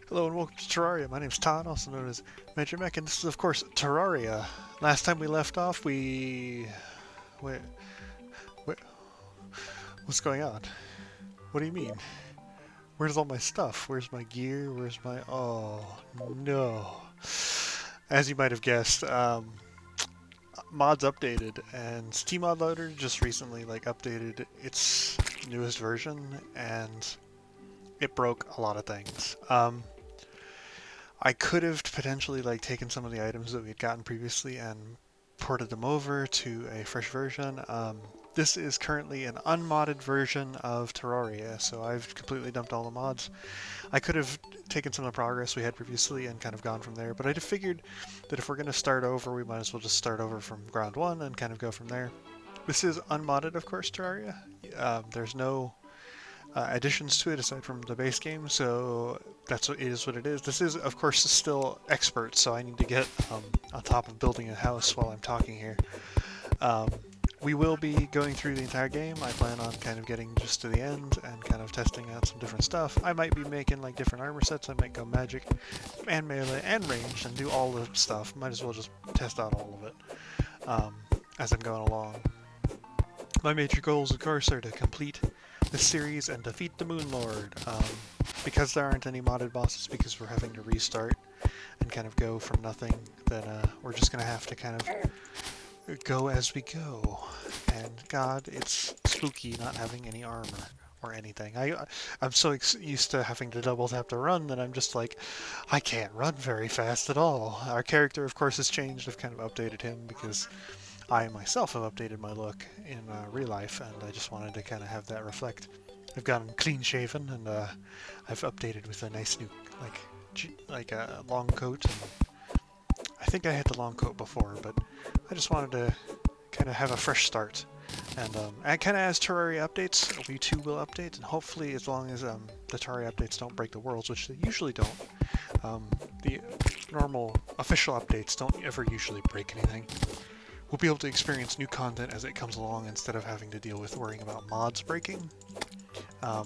Hello and welcome to Terraria. My name's Todd, also known as Major Mech, and this is, of course, Terraria. Last time we left off, we... Wait, wait, what's going on? What do you mean? Where's all my stuff? Where's my gear? Where's my... Oh, no. As you might have guessed, mods updated, and tModloader just recently, updated its newest version, and it broke a lot of things. I could have potentially taken some of the items that we had gotten previously and ported them over to a fresh version. This is currently an unmodded version of Terraria, so I've completely dumped all the mods. I could have taken some of the progress we had previously and kind of gone from there, but I just figured that if we're going to start over, we might as well just start over from ground one and kind of go from there. This is unmodded, of course, Terraria. There's no additions to it aside from the base game, so that's what it is. What it is. This is, of course, still expert, so I need to get on top of building a house while I'm talking here. Um, we will be going through the entire game. I plan on kind of getting just to the end and kind of testing out some different stuff. I might be making different armor sets. I might go magic and melee and ranged and do all the stuff. Might as well just test out all of it as I'm going along. My major goals, of course, are to complete this series and defeat the Moon Lord. Because there aren't any modded bosses, because we're having to restart and kind of go from nothing, then we're just going to have to kind of go as we go. And God, it's spooky not having any armor or anything. I'm so used to having to double tap to run that I'm just like, I can't run very fast at all. Our character, of course, has changed. I've kind of updated him because I myself have updated my look in real life, and I just wanted to kind of have that reflect. I've gotten clean shaven, and I've updated with a nice new a long coat. And I think I had the long coat before, but I just wanted to kind of have a fresh start. And kind of as Terraria updates, we too will update, and hopefully, as long as the Terraria updates don't break the worlds, which they usually don't, the normal official updates don't ever usually break anything. We'll be able to experience new content as it comes along instead of having to deal with worrying about mods breaking.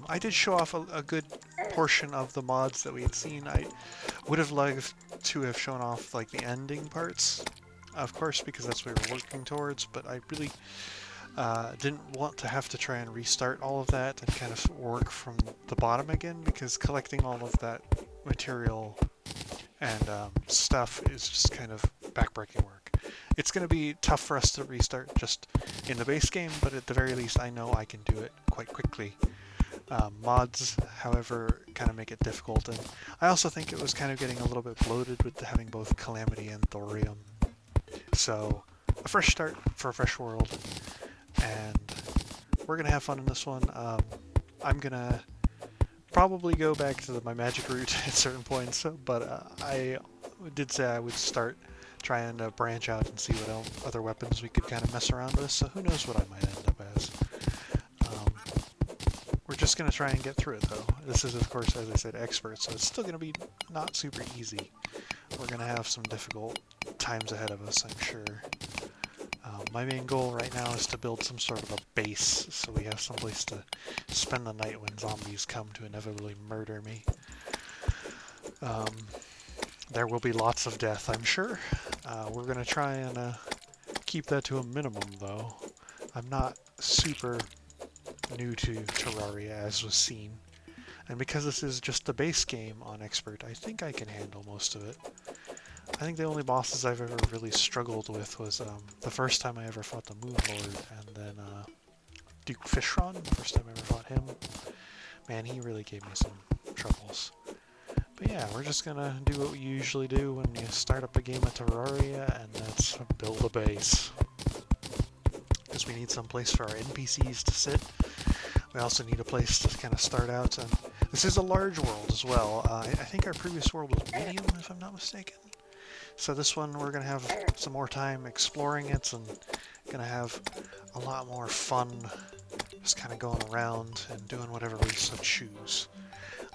I did show off a good portion of the mods that we had seen. I would have liked to have shown off the ending parts, of course, because that's what we were working towards, but I really didn't want to have to try and restart all of that and kind of work from the bottom again, because collecting all of that material and stuff is just kind of backbreaking work. It's going to be tough for us to restart just in the base game, but at the very least I know I can do it quite quickly. Mods, however, kind of make it difficult, and I also think it was kind of getting a little bit bloated with having both Calamity and Thorium. So, a fresh start for a fresh world, and we're going to have fun in this one. I'm going to probably go back to my magic route at certain points, but I did say I would start trying to branch out and see what other weapons we could kind of mess around with, so who knows what I might end up as. We're just going to try and get through it, though. This is, of course, as I said, expert, so it's still going to be not super easy. We're going to have some difficult times ahead of us, I'm sure. My main goal right now is to build some sort of a base, so we have some place to spend the night when zombies come to inevitably murder me. There will be lots of death, I'm sure. We're going to try and keep that to a minimum, though. I'm not super new to Terraria, as was seen. And because this is just a base game on Expert, I think I can handle most of it. I think the only bosses I've ever really struggled with was the first time I ever fought the Moon Lord, and then Duke Fishron, the first time I ever fought him. Man, he really gave me some troubles. But yeah, we're just gonna do what we usually do when you start up a game of Terraria, and that's build a base. Because we need some place for our NPCs to sit. We also need a place to kind of start out, and this is a large world as well. I think our previous world was medium, if I'm not mistaken. So this one, we're going to have some more time exploring it, and going to have a lot more fun just kind of going around and doing whatever we so choose.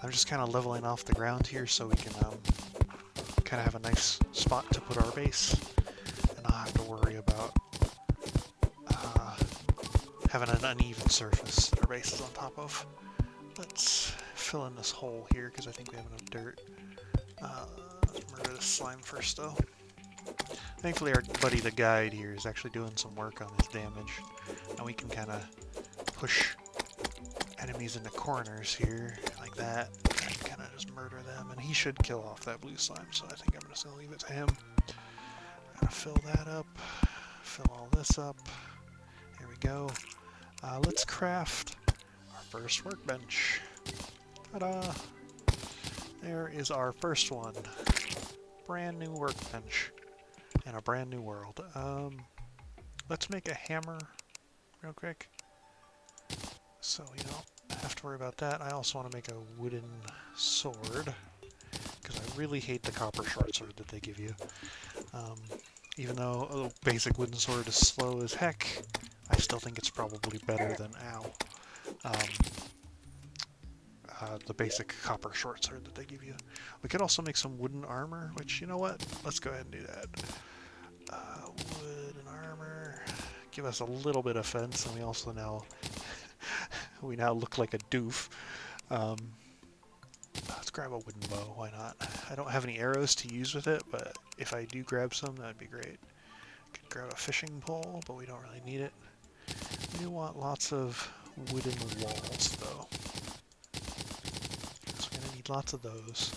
I'm just kind of leveling off the ground here so we can kind of have a nice spot to put our base and not have to worry about having an uneven surface that our base is on top of. Let's fill in this hole here because I think we have enough dirt. Let's murder this slime first, though. Thankfully, our buddy the guide here is actually doing some work on his damage, and we can kind of push enemies into corners here, like that, and kind of just murder them, and he should kill off that blue slime, so I think I'm just going to leave it to him. I'm going to fill that up, fill all this up. There we go. Let's craft our first workbench. Ta-da! There is our first one. Brand new workbench in a brand new world. Let's make a hammer real quick, so we don't have to worry about that. I also want to make a wooden sword, because I really hate the copper short sword that they give you. Even though a basic wooden sword is slow as heck, I still think it's probably better than the basic copper short sword that they give you. We could also make some wooden armor, which, you know what? Let's go ahead and do that. Wooden armor. Give us a little bit of fence, and we also now we now look like a doof. Let's grab a wooden bow. Why not? I don't have any arrows to use with it, but if I do grab some, that'd be great. Could grab a fishing pole, but we don't really need it. We do want lots of wooden walls, though. So we're gonna need lots of those.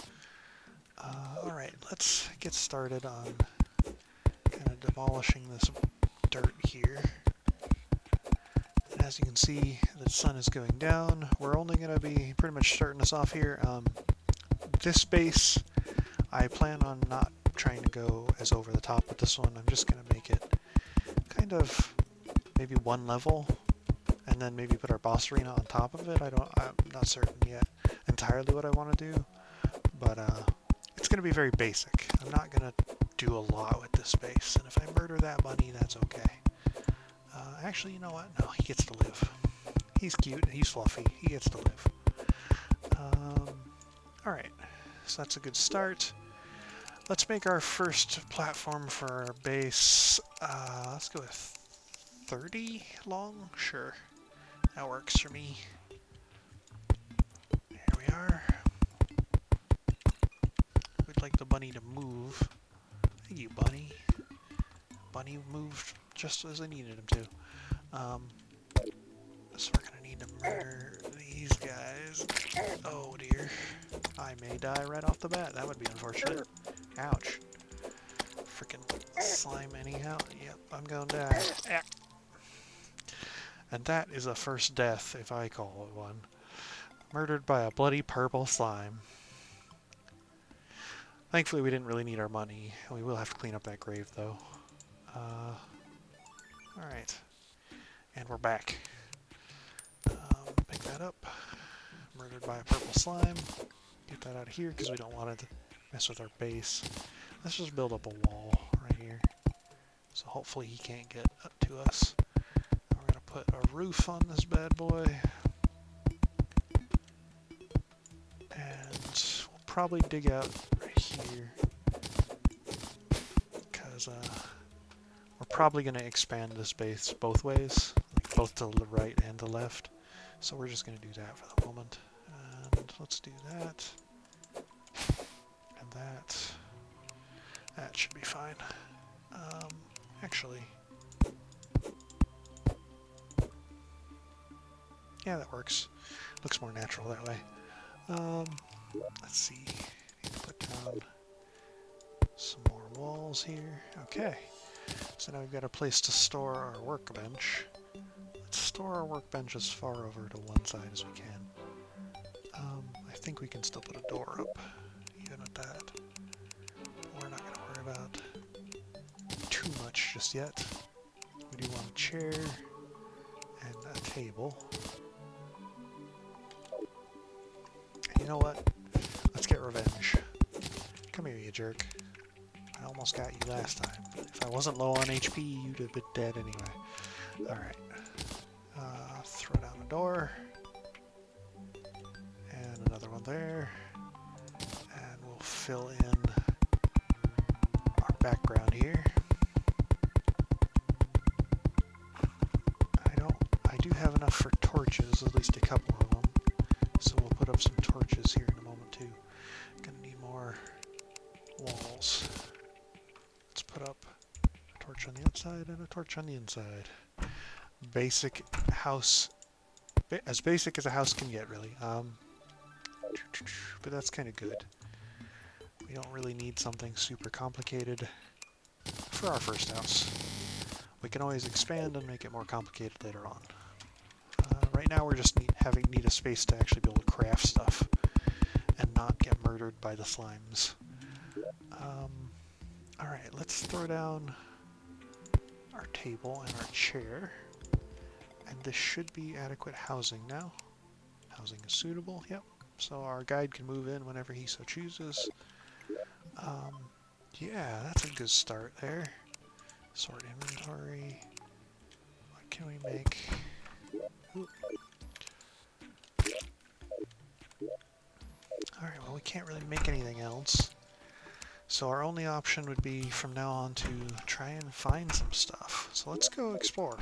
Alright, let's get started on kind of demolishing this dirt here. And as you can see, the sun is going down. We're only going to be pretty much starting us off here. This base, I plan on not trying to go as over the top with this one. I'm just going to make it kind of maybe one level, and then maybe put our boss arena on top of it. I'm not certain yet entirely what I want to do, but it's going to be very basic. I'm not going to do a lot with this base, and if I murder that bunny, that's okay. Actually, you know what? No, he gets to live. He's cute, he's fluffy, he gets to live. Alright, so that's a good start. Let's make our first platform for our base. Let's go with 30 long? Sure, that works for me. Here we are. We'd like the bunny to move. Thank you, bunny. Bunny moved just as I needed him to. So we're gonna need to murder these guys. Oh dear. I may die right off the bat. That would be unfortunate. Ouch. Freaking slime anyhow. Yep, I'm gonna die. Ah. And that is a first death, if I call it one. Murdered by a bloody purple slime. Thankfully we didn't really need our money. We will have to clean up that grave though. Alright. And we're back. Pick that up. Murdered by a purple slime. Get that out of here because we don't want it to mess with our base. Let's just build up a wall right here. So hopefully he can't get up to us. We're going to put a roof on this bad boy. And we'll probably dig out right here. Because we're probably going to expand this base both ways. Like both to the right and the left. So we're just going to do that for the moment. And let's do that. And that. That should be fine. Actually. Yeah, that works. Looks more natural that way. Let's see. Need to put down some more walls here. Okay. So now we've got a place to store our workbench. Let's store our workbench as far over to one side as we can. I think we can still put a door up, even with that. We're not going to worry about too much just yet. We do want a chair and a table. And you know what? Let's get revenge. Come here, you jerk. I almost got you last time. If I wasn't low on HP, you'd have been dead anyway. Alright. Throw down a door. And another one there. And we'll fill in our background here. I do have enough for torches, at least a couple of them. So we'll put up some torches here in a moment too. Gonna need more walls. Let's put up a torch on the outside and a torch on the inside. Basic house, as basic as a house can get, really. But that's kind of good. We don't really need something super complicated for our first house. We can always expand and make it more complicated later on. Right now we're just need a space to actually be able to craft stuff and not get murdered by the slimes. Alright, let's throw down our table and our chair. And this should be adequate housing now. Housing is suitable, yep. So our guide can move in whenever he so chooses. Yeah, that's a good start there. Sort inventory. What can we make? Alright, well we can't really make anything else. So our only option would be from now on to try and find some stuff. So let's go explore.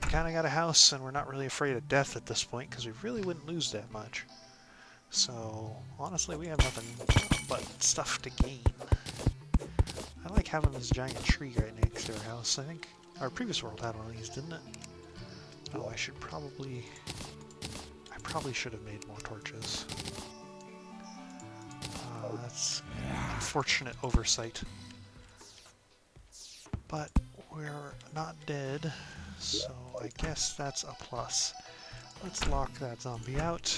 We kind of got a house and we're not really afraid of death at this point because we really wouldn't lose that much. So honestly we have nothing but stuff to gain. I like having this giant tree right next to our house. I think our previous world had one of these, didn't it? Oh, I probably should have made more torches. That's unfortunate oversight. But we're not dead, so I guess that's a plus. Let's lock that zombie out.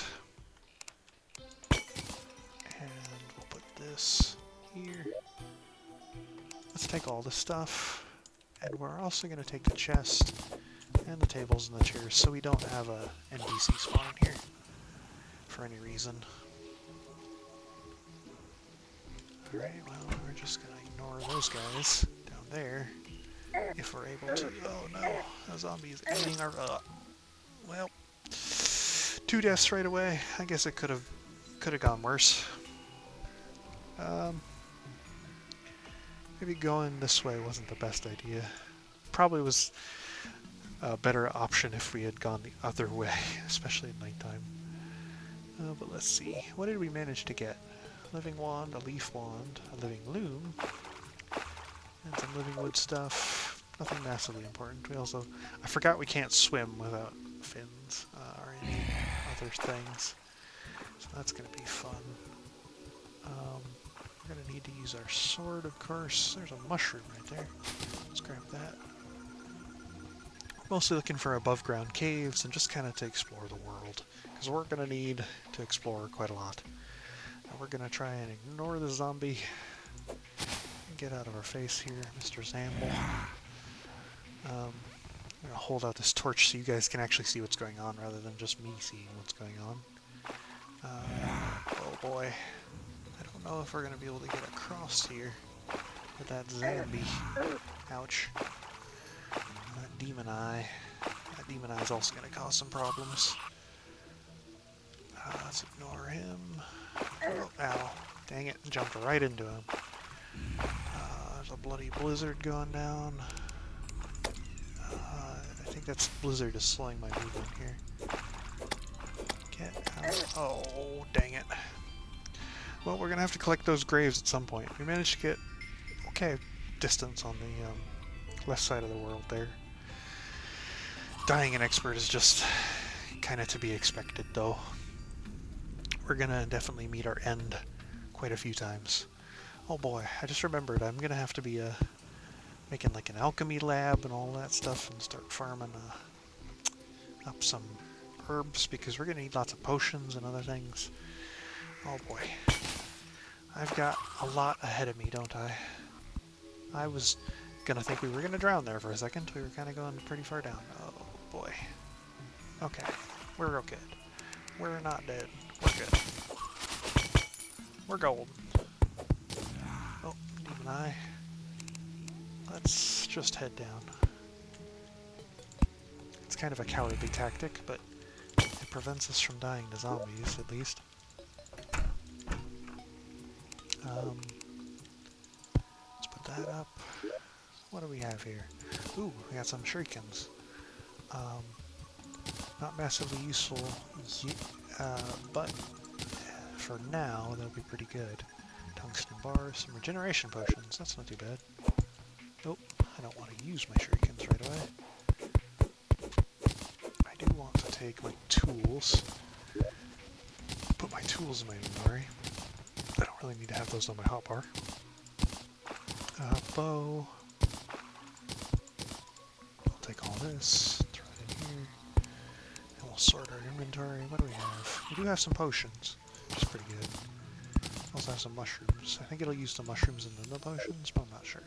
And we'll put this here. Let's take all this stuff. And we're also going to take the chest and the tables and the chairs so we don't have a NPC spawn here for any reason. Alright, well, we're just going to ignore those guys down there if we're able to. Oh no, a zombie is eating our... well, 2 deaths right away. I guess it could have gone worse. Maybe going this way wasn't the best idea. Probably was a better option if we had gone the other way, especially at nighttime. But let's see. What did we manage to get? Living wand, a leaf wand, a living loom, and some living wood stuff. Nothing massively important. We also... I forgot we can't swim without fins or any other things. So that's going to be fun. We're going to need to use our sword, of course. There's a mushroom right there. Let's grab that. Mostly looking for above ground caves and just kind of to explore the world. Because we're going to need to explore quite a lot. And we're going to try and ignore the zombie. Get out of our face here, Mr. Zamble. I'm going to hold out this torch so you guys can actually see what's going on rather than just me seeing what's going on. Oh boy. I don't know if we're going to be able to get across here with that zombie. Ouch. That demon eye. That demon eye is also going to cause some problems. Let's ignore him. Oh, ow. Dang it. Jumped right into him. There's a bloody blizzard going down. I think that's blizzard is slowing my movement here. Get out. Oh, dang it. Well, we're going to have to collect those graves at some point. We managed to get okay distance on the left side of the world there. Dying an expert is just kind of to be expected, though. We're going to definitely meet our end quite a few times. Oh boy, I just remembered I'm going to have to be making like an alchemy lab and all that stuff and start farming up some herbs because we're going to need lots of potions and other things. Oh boy. I've got a lot ahead of me, don't I? I was going to think we were going to drown there for a second. We were kind of going pretty far down. Oh boy. Okay. We're okay. We're not dead. We're good. We're golden. Oh, demon eye. Let's just head down. It's kind of a cowardly tactic, but it prevents us from dying to zombies, at least. Let's put that up. What do we have here? Ooh, we got some shurikens. Not massively useful, but for now they'll be pretty good. tungsten bars, some regeneration potions. That's not too bad. Nope, I don't want to use my shurikens right away. I do want to take my tools. Put my tools in my inventory. I don't really need to have those on my hotbar. Bow. I'll take all this, throw it in here, and we'll sort our inventory. What do we have? We do have some potions, which is pretty good. We also have some mushrooms. I think it'll use the mushrooms and then the potions, but I'm not sure.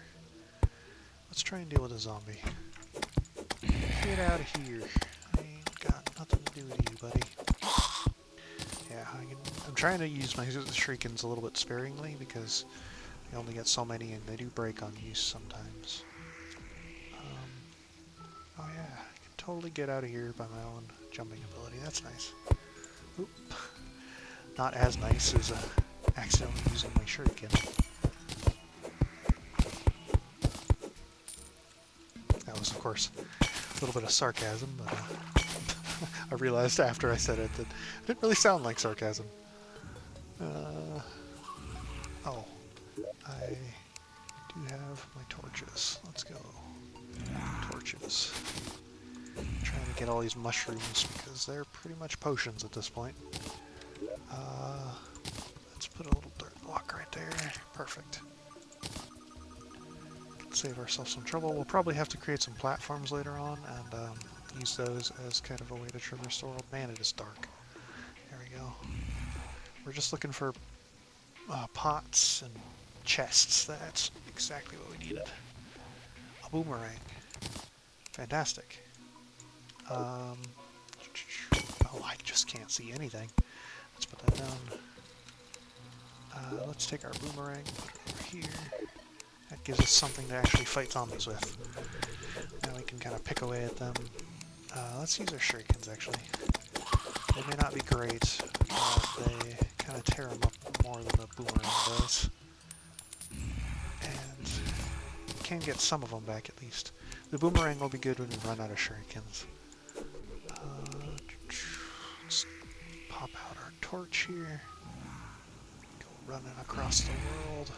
Let's try and deal with a zombie. Get out of here. I ain't got nothing to do with you, buddy. Yeah, I'm trying to use my shurikens a little bit sparingly because I only get so many and they do break on use sometimes. Oh yeah, I can totally get out of here by my own jumping ability. That's nice. Oop. Not as nice as accidentally using my shuriken. That was, of course, a little bit of sarcasm, but I realized after I said it that it didn't really sound like sarcasm. Oh, I do have my torches. Let's go. Torches. I'm trying to get all these mushrooms because they're pretty much potions at this point. Let's put a little dirt block right there. Perfect. Save ourselves some trouble. We'll probably have to create some platforms later on and use those as kind of a way to traverse the world. Man, it is dark. There we go. We're just looking for pots and chests. That's exactly what we needed. A boomerang. Fantastic. Oh, I just can't see anything. Let's put that down. Let's take our boomerang, put it over here. That gives us something to actually fight zombies with. Now we can kind of pick away at them. Let's use our shurikens, actually. They may not be great, but they kind of tear them up more than the boomerang does. And we can get some of them back, at least. The boomerang will be good when we run out of shurikens. Let's pop out our torch here. Go running across the world.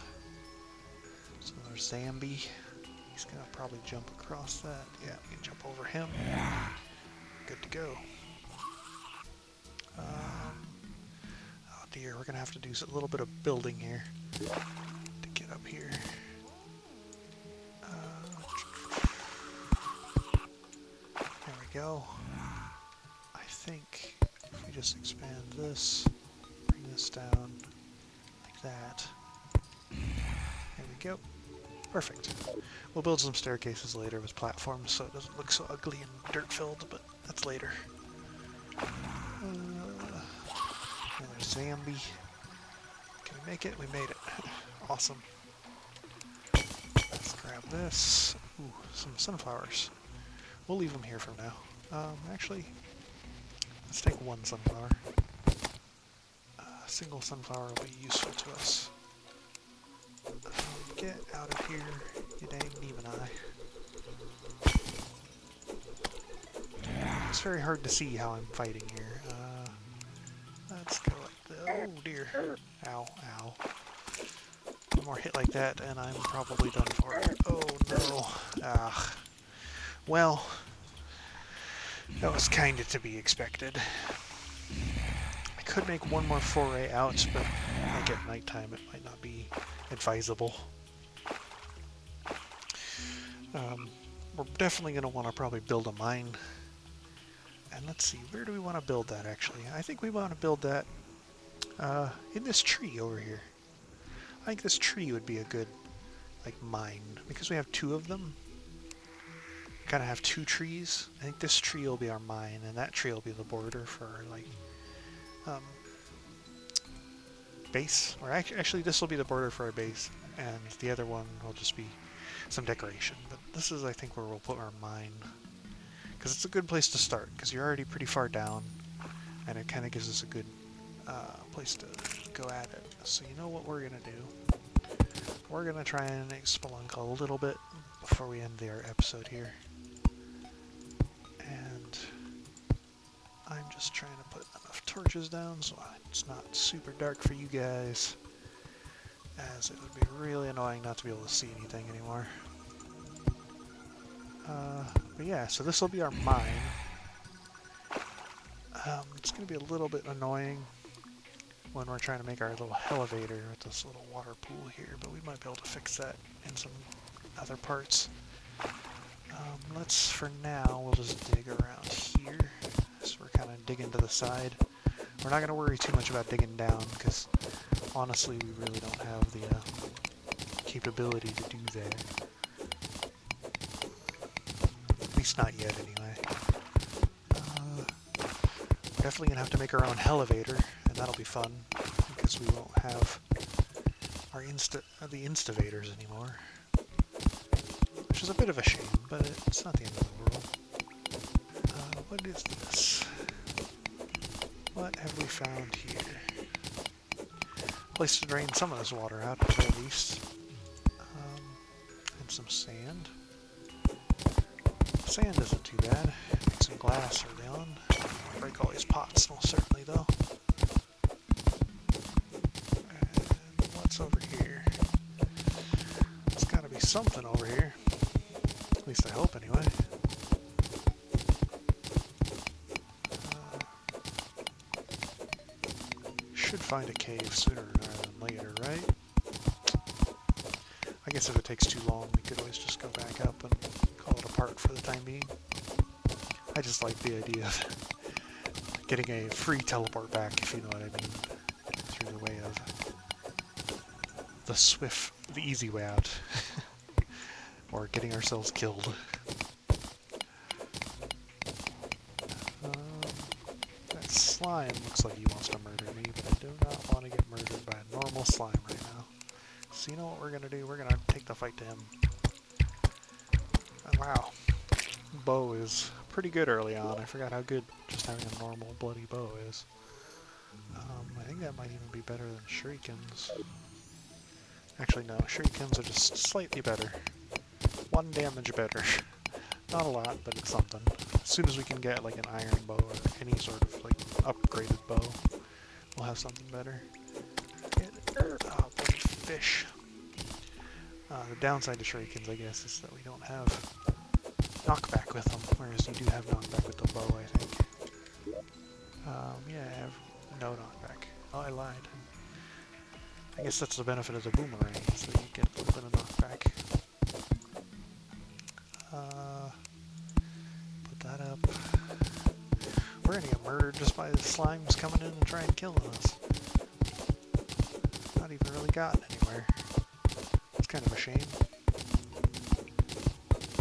So there's Zambi. He's gonna probably jump across that. Yeah, we can jump over him. Good to go. Oh dear, we're gonna have to do a little bit of building here to get up here. There we go. I think if we just expand this, bring this down like that. There we go. Perfect. We'll build some staircases later with platforms so it doesn't look so ugly and dirt-filled, but that's later. Another Zambi. Can we make it? We made it. Awesome. Let's grab this. Ooh, some sunflowers. We'll leave them here for now. Actually, let's take one sunflower. A single sunflower will be useful to us. Get out of here, you dang demon eye. It's very hard to see how I'm fighting here. Let's go like this. Oh dear. Ow, ow. One more hit like that and I'm probably done for. Oh no. Ah. Well, that was kinda to be expected. I could make one more foray out, but I think at nighttime it might not be advisable. We're definitely going to want to probably build a mine. And let's see, where do we want to build that actually? I think we want to build that in this tree over here. I think this tree would be a good mine because we have two of them. Kind of have two trees. I think this tree will be our mine and that tree will be the border for our base. Or actually this will be the border for our base and the other one will just be some decoration, but this is I think where we'll put our mine because it's a good place to start because you're already pretty far down and it kind of gives us a good place to go at it. So you know what we're gonna do? We're gonna try and spelunk a little bit before we end our episode here, and I'm just trying to put enough torches down so it's not super dark for you guys as it would be really annoying not to be able to see anything anymore. But yeah, so this will be our mine. It's going to be a little bit annoying when we're trying to make our little elevator with this little water pool here, but we might be able to fix that in some other parts. For now, we'll just dig around here. So we're kind of digging to the side. We're not going to worry too much about digging down, because honestly, we really don't have the capability to do that. At least not yet, anyway. We're definitely going to have to make our own elevator, and that'll be fun, because we won't have our the instavators anymore. Which is a bit of a shame, but it's not the end of the world. What is this? What have we found here? Place to drain some of this water out, at least. And some sand. Sand isn't too bad. Make some glass early on. Break all these pots, most certainly, though. And what's over here? There's gotta be something over here. At least I hope, anyway. Should find a cave sooner rather than later, right? I guess if it takes too long, we could always just go back up and call it a part for the time being. I just like the idea of getting a free teleport back, if you know what I mean, through the way of the easy way out. Or getting ourselves killed. That slime looks like he wants to murder me, but I do not want to get murdered by a normal slime right now. So you know what we're going to do? We're going to take the fight to him. And wow. Bow is pretty good early on. I forgot how good just having a normal bloody bow is. I think that might even be better than shurikens. Actually no, shurikens are just slightly better. 1 damage better. Not a lot, but it's something. As soon as we can get like an iron bow or any sort of like upgraded bow, we'll have something better. Oh, bloody fish. The downside to shurikens, I guess, is that we don't have knockback with them, whereas you do have knockback with the bow, I think. Yeah, I have no knockback. Oh, I lied. I guess that's the benefit of the boomerang, is that you get a little bit of knockback. Put that up. We're gonna get murdered just by the slimes coming in and trying to kill us. Not even really gotten anywhere. It's kind of a shame.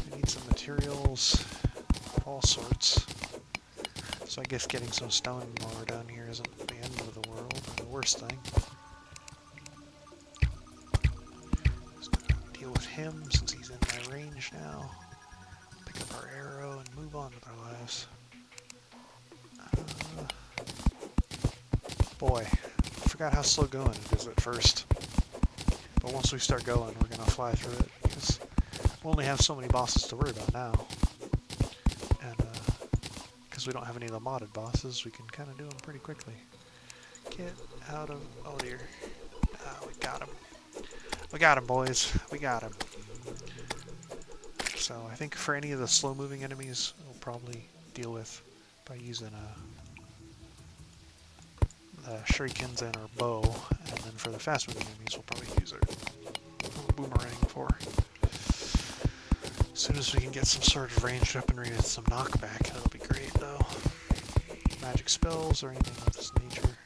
We need some materials of all sorts. So I guess getting some stone while we're down here isn't the end of the world, or the worst thing. Just gonna deal with him since he's in my range now. Pick up our arrow and move on with our lives. Boy, I forgot how slow going it is at first. But once we start going, we're gonna fly through it, because we only have so many bosses to worry about now. And because we don't have any of the modded bosses, we can kind of do them pretty quickly. Get out of... oh dear. We got him. We got him, boys. We got him. So I think for any of the slow-moving enemies, we'll probably deal with by using shurikens and our bow, and then for the fast-moving enemies, we'll probably use our boomerang for. As soon as we can get some sort of ranged weaponry with some knockback, that'll be great, though. Magic spells or anything of this nature.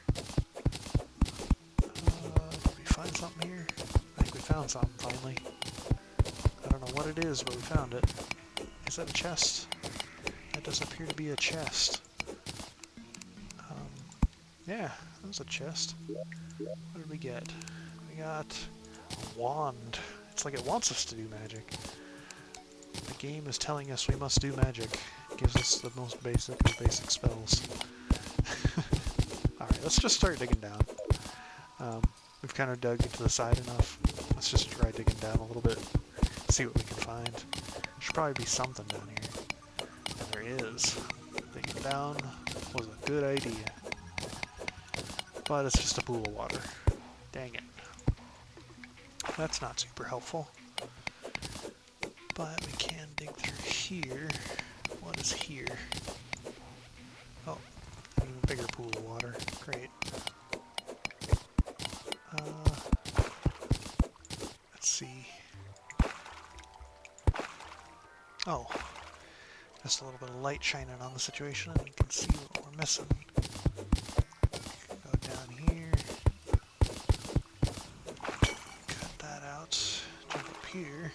Did we find something here? I think we found something, finally. I don't know what it is, but we found it. Is that a chest? That does appear to be a chest. Yeah, that was a chest. What did we get? We got a wand. It's like it wants us to do magic. The game is telling us we must do magic. It gives us the most basic of basic spells. Alright, let's just start digging down. We've kind of dug into the side enough. Let's just try digging down a little bit. See what we can find. Should probably be something down here. And there is. Digging down was a good idea. But it's just a pool of water. Dang it. That's not super helpful. But we can dig through here. What is here? Oh, an even bigger pool of water. Great. Let's see. Oh, just a little bit of light shining on the situation and you can see what we're missing. Go down here. Cut that out. Jump up here.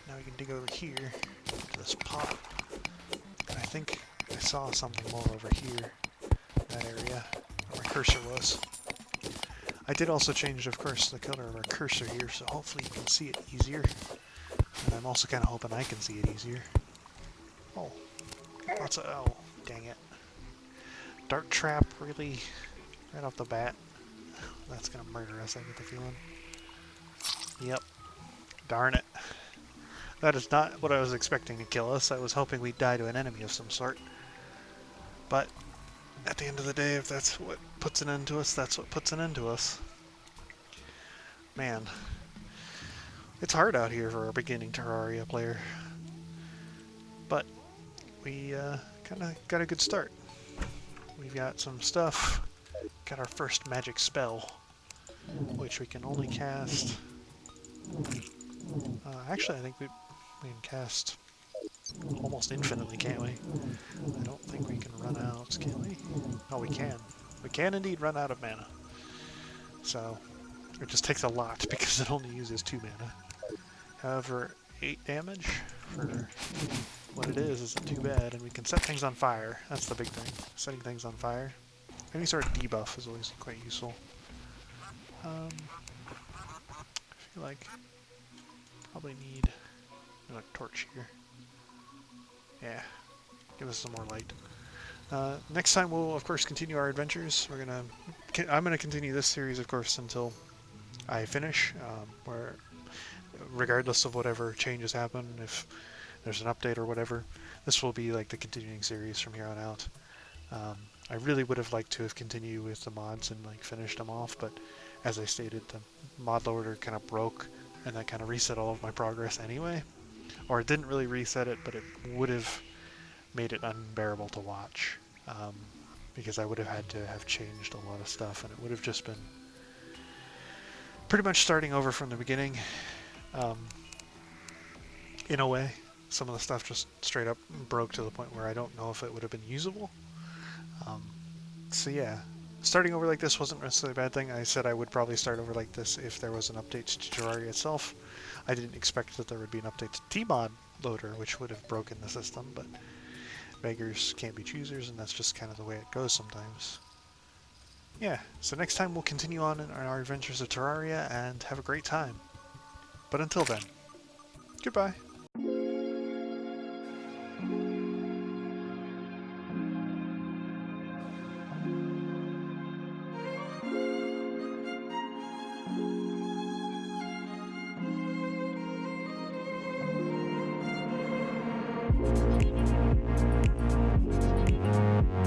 Now we can dig over here to this pot. And I think I saw something more over here, that area, where my cursor was. I did also change, of course, the color of our cursor here, so hopefully you can see it easier. And I'm also kind of hoping I can see it easier. Oh, lots of... oh, dang it. Dart trap, really? Right off the bat? That's gonna murder us, I get the feeling. Yep. Darn it. That is not what I was expecting to kill us. I was hoping we'd die to an enemy of some sort. But at the end of the day, if that's what puts an end to us, that's what puts an end to us. Man. It's hard out here for a beginning Terraria player. But we kind of got a good start. We've got some stuff. Got our first magic spell, which we can only cast... actually, I think we can cast almost infinitely, can't we? I don't think we can run out, can we? Oh, we can. We can indeed run out of mana. So, it just takes a lot because it only uses 2 mana. However, 8 damage for what it is isn't too bad, and we can set things on fire. That's the big thing. Setting things on fire. Any sort of debuff is always quite useful. I feel like probably need a torch here. Yeah, give us some more light. Next time we'll, of course, continue our adventures. I'm gonna continue this series, of course, until I finish. Where, regardless of whatever changes happen, if there's an update or whatever, this will be like the continuing series from here on out. I really would have liked to have continued with the mods and like finished them off, but as I stated, the mod loader kind of broke, and that kind of reset all of my progress anyway. Or it didn't really reset it, but it would have made it unbearable to watch, because I would have had to have changed a lot of stuff, and it would have just been pretty much starting over from the beginning. In a way, some of the stuff just straight up broke to the point where I don't know if it would have been usable. So yeah, starting over like this wasn't necessarily a bad thing. I said I would probably start over like this if there was an update to Terraria itself. I didn't expect that there would be an update to tModloader, which would have broken the system, but beggars can't be choosers, and that's just kind of the way it goes sometimes. Yeah, so next time we'll continue on in our adventures of Terraria and have a great time. But until then, goodbye.